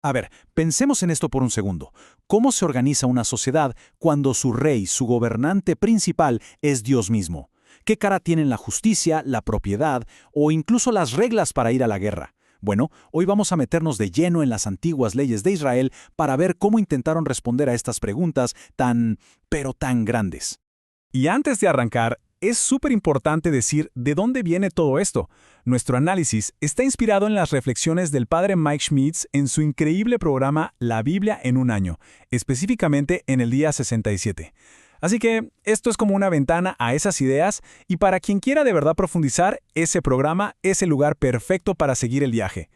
A ver, pensemos en esto por un segundo. ¿Cómo se organiza una sociedad cuando su rey, su gobernante principal, es Dios mismo? ¿Qué cara tienen la justicia, la propiedad o incluso las reglas para ir a la guerra? Bueno, hoy vamos a meternos de lleno en las antiguas leyes de Israel para ver cómo intentaron responder a estas preguntas pero tan grandes. Y antes de arrancar, es súper importante decir de dónde viene todo esto. Nuestro análisis está inspirado en las reflexiones del padre Mike Schmitz en su increíble programa La Biblia en un año, específicamente en el día 67. Así que esto es como una ventana a esas ideas y para quien quiera de verdad profundizar, ese programa es el lugar perfecto para seguir el viaje.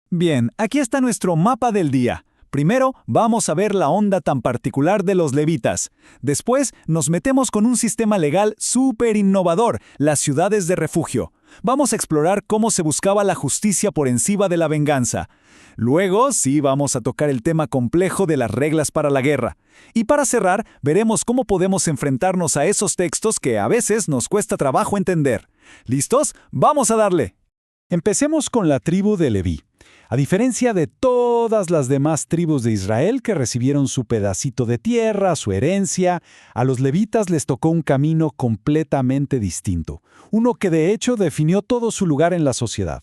Bien, aquí está nuestro mapa del día. Primero, vamos a ver la onda tan particular de los levitas. Después, nos metemos con un sistema legal súper innovador, las ciudades de refugio. Vamos a explorar cómo se buscaba la justicia por encima de la venganza. Luego, sí, vamos a tocar el tema complejo de las reglas para la guerra. Y para cerrar, veremos cómo podemos enfrentarnos a esos textos que a veces nos cuesta trabajo entender. ¿Listos? ¡Vamos a darle! Empecemos con la tribu de Leví. A diferencia de todas las demás tribus de Israel que recibieron su pedacito de tierra, su herencia, a los levitas les tocó un camino completamente distinto, uno que de hecho definió todo su lugar en la sociedad.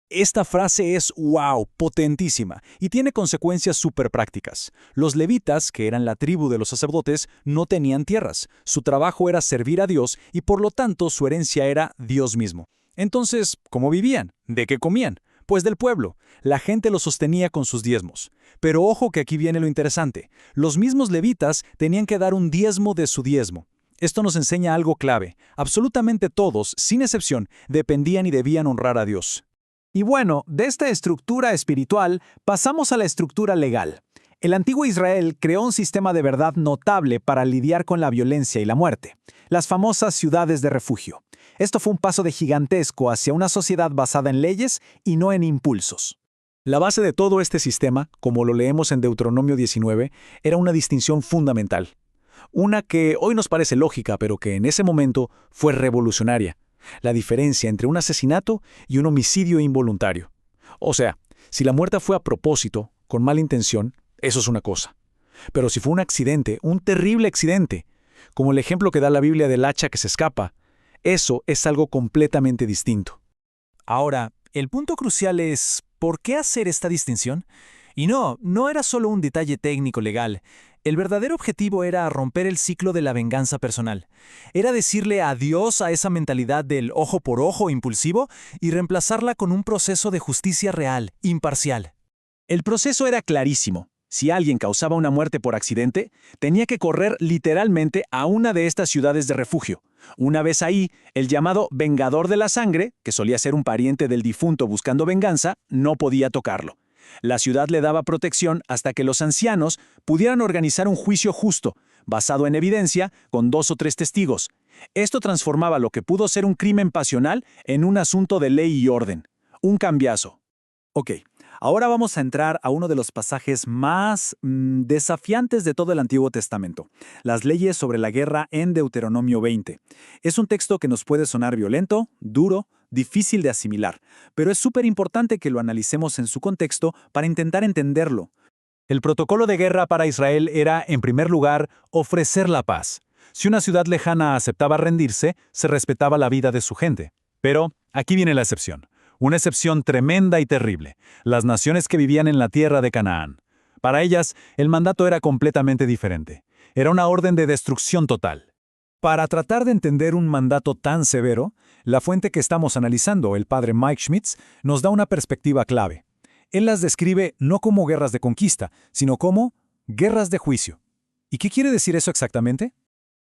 Esta frase es wow, potentísima, y tiene consecuencias súper prácticas. Los levitas, que eran la tribu de los sacerdotes, no tenían tierras. Su trabajo era servir a Dios y por lo tanto su herencia era Dios mismo. Entonces, ¿cómo vivían? ¿De qué comían? Pues del pueblo. La gente lo sostenía con sus diezmos. Pero ojo que aquí viene lo interesante. Los mismos levitas tenían que dar un diezmo de su diezmo. Esto nos enseña algo clave. Absolutamente todos, sin excepción, dependían y debían honrar a Dios. Y bueno, de esta estructura espiritual pasamos a la estructura legal. El antiguo Israel creó un sistema de verdad notable para lidiar con la violencia y la muerte. Las famosas ciudades de refugio. Esto fue un paso de gigantesco hacia una sociedad basada en leyes y no en impulsos. La base de todo este sistema, como lo leemos en Deuteronomio 19, era una distinción fundamental. Una que hoy nos parece lógica, pero que en ese momento fue revolucionaria. La diferencia entre un asesinato y un homicidio involuntario. O sea, si la muerte fue a propósito, con mala intención, eso es una cosa. Pero si fue un accidente, un terrible accidente, como el ejemplo que da la Biblia del hacha que se escapa, eso es algo completamente distinto. Ahora, el punto crucial es, ¿por qué hacer esta distinción? Y no era solo un detalle técnico legal. El verdadero objetivo era romper el ciclo de la venganza personal. Era decirle adiós a esa mentalidad del ojo por ojo impulsivo y reemplazarla con un proceso de justicia real, imparcial. El proceso era clarísimo. Si alguien causaba una muerte por accidente, tenía que correr literalmente a una de estas ciudades de refugio. Una vez ahí, el llamado vengador de la sangre, que solía ser un pariente del difunto buscando venganza, no podía tocarlo. La ciudad le daba protección hasta que los ancianos pudieran organizar un juicio justo, basado en evidencia, con 2 o 3 testigos. Esto transformaba lo que pudo ser un crimen pasional en un asunto de ley y orden. Un cambiazo. Ok, ahora vamos a entrar a uno de los pasajes más desafiantes de todo el Antiguo Testamento, las leyes sobre la guerra en Deuteronomio 20. Es un texto que nos puede sonar violento, duro, difícil de asimilar, pero es súper importante que lo analicemos en su contexto para intentar entenderlo. El protocolo de guerra para Israel era, en primer lugar, ofrecer la paz. Si una ciudad lejana aceptaba rendirse, se respetaba la vida de su gente. Pero aquí viene la excepción. Una excepción tremenda y terrible, las naciones que vivían en la tierra de Canaán. Para ellas, el mandato era completamente diferente. Era una orden de destrucción total. Para tratar de entender un mandato tan severo, la fuente que estamos analizando, el padre Mike Schmitz, nos da una perspectiva clave. Él las describe no como guerras de conquista, sino como guerras de juicio. ¿Y qué quiere decir eso exactamente?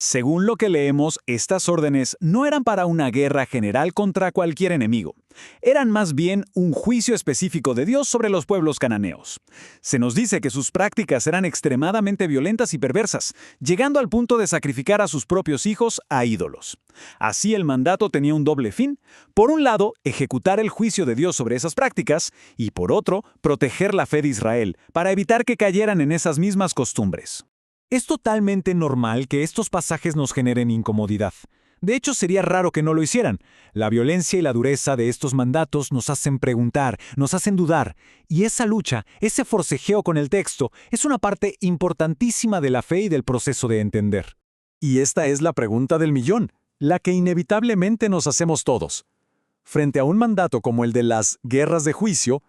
Según lo que leemos, estas órdenes no eran para una guerra general contra cualquier enemigo. Eran más bien un juicio específico de Dios sobre los pueblos cananeos. Se nos dice que sus prácticas eran extremadamente violentas y perversas, llegando al punto de sacrificar a sus propios hijos a ídolos. Así el mandato tenía un doble fin. Por un lado, ejecutar el juicio de Dios sobre esas prácticas, y por otro, proteger la fe de Israel, para evitar que cayeran en esas mismas costumbres. Es totalmente normal que estos pasajes nos generen incomodidad. De hecho, sería raro que no lo hicieran. La violencia y la dureza de estos mandatos nos hacen preguntar, nos hacen dudar, y esa lucha, ese forcejeo con el texto, es una parte importantísima de la fe y del proceso de entender. Y esta es la pregunta del millón, la que inevitablemente nos hacemos todos. Frente a un mandato como el de las guerras de juicio,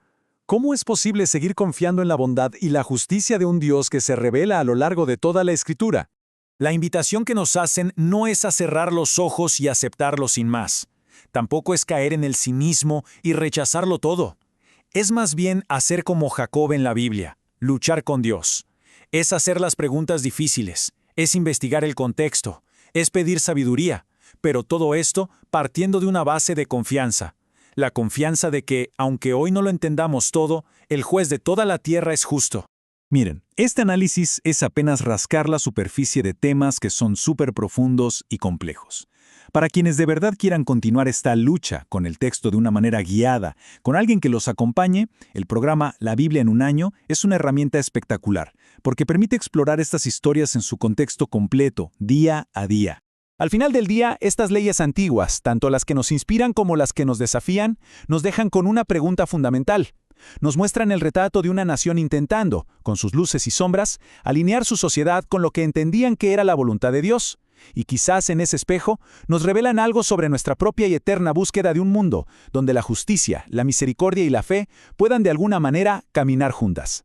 ¿cómo es posible seguir confiando en la bondad y la justicia de un Dios que se revela a lo largo de toda la Escritura? La invitación que nos hacen no es a cerrar los ojos y aceptarlo sin más. Tampoco es caer en el cinismo y rechazarlo todo. Es más bien hacer como Jacob en la Biblia, luchar con Dios. Es hacer las preguntas difíciles, es investigar el contexto, es pedir sabiduría, pero todo esto partiendo de una base de confianza. La confianza de que, aunque hoy no lo entendamos todo, el juez de toda la tierra es justo. Miren, este análisis es apenas rascar la superficie de temas que son súper profundos y complejos. Para quienes de verdad quieran continuar esta lucha con el texto de una manera guiada, con alguien que los acompañe, el programa La Biblia en un año es una herramienta espectacular, porque permite explorar estas historias en su contexto completo, día a día. Al final del día, estas leyes antiguas, tanto las que nos inspiran como las que nos desafían, nos dejan con una pregunta fundamental. Nos muestran el retrato de una nación intentando, con sus luces y sombras, alinear su sociedad con lo que entendían que era la voluntad de Dios. Y quizás en ese espejo nos revelan algo sobre nuestra propia y eterna búsqueda de un mundo donde la justicia, la misericordia y la fe puedan de alguna manera caminar juntas.